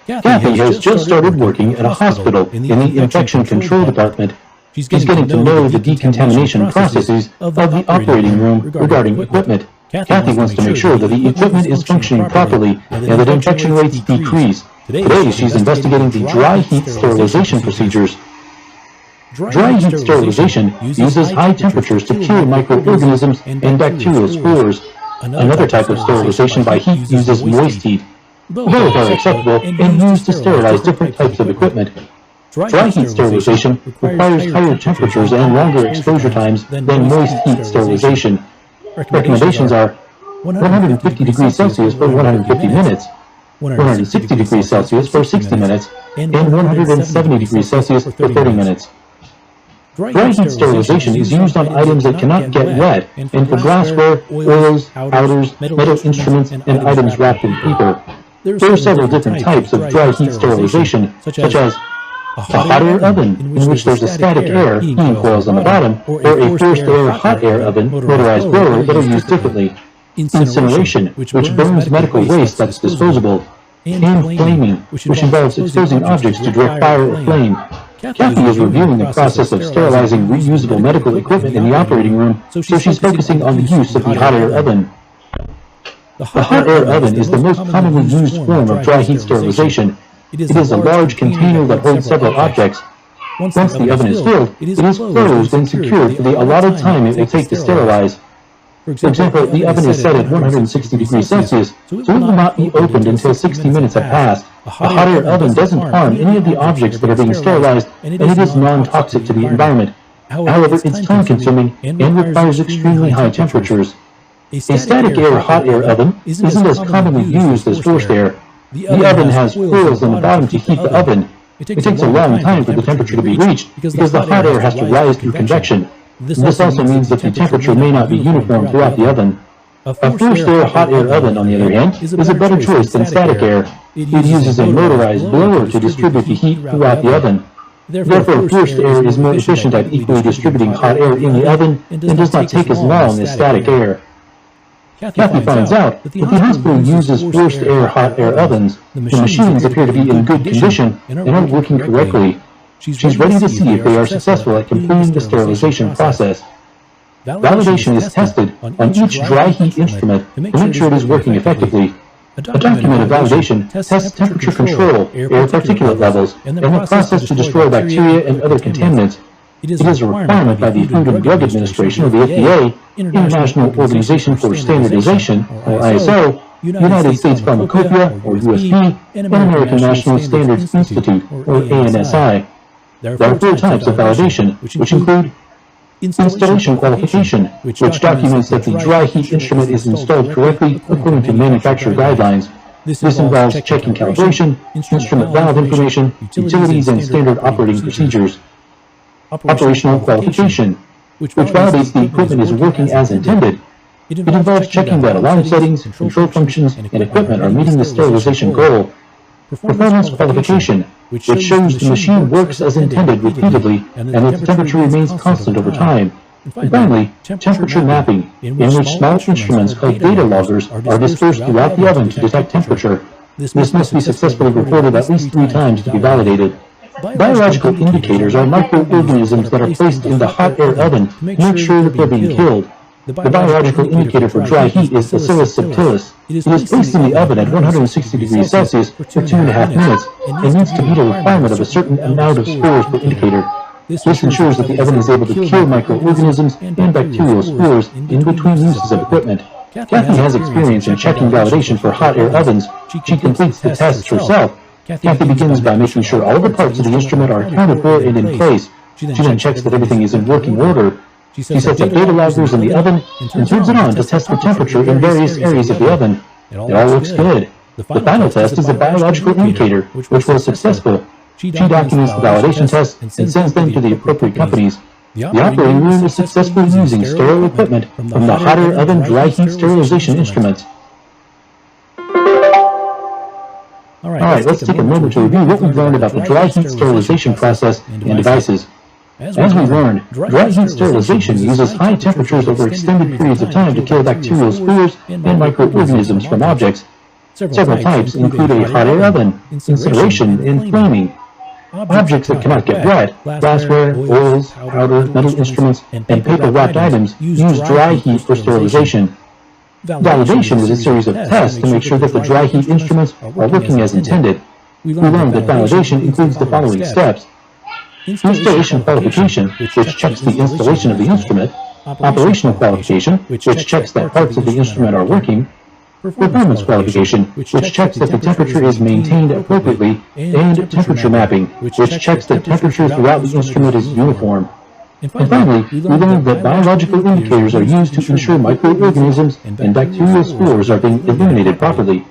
Kathy has just started working at a hospital in the infection control department. She's getting to know the decontamination processes of the operating room regarding equipment. Kathy wants to make sure that the equipment is functioning properly and that infection rates decrease. Today, she's investigating the dry heat sterilization procedures. Dry heat sterilization uses high temperatures to kill microorganisms and bacterial spores. Another type of sterilization by heat uses moist heat. Both are acceptable and used to sterilize different types of equipment. Dry heat sterilization requires higher temperatures and longer exposure times than moist heat sterilization. Recommendations are 150 degrees Celsius for 150 minutes, 160 degrees Celsius for 60 minutes, and 170 degrees Celsius for 30 minutes. Dry heat sterilization is used on items that cannot get wet and for glassware, oils, powders, metal instruments, and items wrapped in paper. There are several different types of dry heat sterilization, such as a hot air oven, in which there's a static air heating coils on the bottom, or a forced air hot air oven motorized blower that are used differently. Incineration, which burns medical waste that's disposable. And flaming, which involves exposing objects to direct fire or flame. Kathy is reviewing the process of sterilizing reusable medical equipment in the operating room, so she's focusing on the use of the hot air oven. The hot air oven is the most commonly used form of dry heat sterilization. It is a large container that holds several objects. Once the oven is filled, it is closed and secured for the allotted time it will take to sterilize. For example, the oven is set at 160 degrees Celsius, so it will not be opened until 60 minutes have passed. A hot air oven doesn't harm any of the objects that are being sterilized, and it is non-toxic to the environment. However, it's time-consuming and requires extremely high temperatures. A static air hot air oven isn't as commonly used as forced air. The oven has coils on the bottom to heat the oven. It takes a long time for the temperature to be reached because the hot air has to rise through convection. This also means that the temperature may not be uniform throughout the oven. A forced air hot air oven, on the other hand, is a better choice than static air. It uses a motorized blower to distribute the heat throughout the oven. Therefore, forced air is more efficient at equally distributing hot air in the oven and does not take as long as static air. Kathy finds out that the hospital uses forced air hot air ovens. The machines appear to be in good condition and are working correctly. She's ready to see if they are successful at completing the sterilization process. Validation is tested on each dry heat instrument to make sure it is working effectively. A document of validation tests temperature control, air particulate levels, and the process to destroy bacteria and other contaminants. It is a requirement by the Food and Drug Administration, or the FDA, International Organization for Standardization, or ISO, United States Pharmacopoeia, or USP, and American National Standards Institute, or ANSI. There are 4 types of validation, which include installation qualification, which documents that the dry heat instrument is installed correctly according to manufacturer guidelines. This involves checking calibration, instrument valve information, utilities, and standard operating procedures. Operational qualification, which validates the equipment is working as intended. It involves checking that alarm settings, control functions, and equipment are meeting the sterilization goal. Performance qualification, which shows the machine works as intended repeatedly and that the temperature remains constant over time. And finally, temperature mapping, in which small instruments called data loggers are dispersed throughout the oven to detect temperature. This must be successfully recorded at least 3 times to be validated. Biological indicators are microorganisms that are placed in the hot air oven to make sure that they're being killed. The biological indicator for dry heat is Bacillus subtilis. It is placed in the oven at 160 degrees Celsius for 2.5 minutes and needs to meet a requirement of a certain amount of spores per indicator. This ensures that the oven is able to kill microorganisms and bacterial spores in between uses of equipment. Kathy has experience in checking validation for hot air ovens. She completes the tests herself. Kathy begins by making sure all the parts of the instrument are accounted for and in place. She then checks that everything is in working order. She sets up data loggers in the oven and turns it on to test the temperature in various areas of the oven. It all looks good. The final test is a biological indicator, which was successful. She documents the validation tests and sends them to the appropriate companies. The operating room is successfully using sterile equipment from the hot air oven dry heat sterilization instruments. Alright, let's take a moment to review what we've learned about the dry heat sterilization process and devices. As we learned, dry heat sterilization uses high temperatures over extended periods of time to kill bacterial spores and microorganisms from objects. Several types include a hot air oven, incineration, and flaming. Objects that cannot get wet, glassware, oils, powder, metal instruments, and paper-wrapped items use dry heat for sterilization. Validation is a series of tests to make sure that the dry heat instruments are working as intended. We learned that validation includes the following steps: installation qualification, which checks the installation of the instrument; operational qualification, which checks that parts of the instrument are working; performance qualification, which checks that the temperature is maintained appropriately; and temperature mapping, which checks that temperature throughout the instrument is uniform. And finally, we learned that biological indicators are used to ensure microorganisms and bacterial spores are being eliminated properly.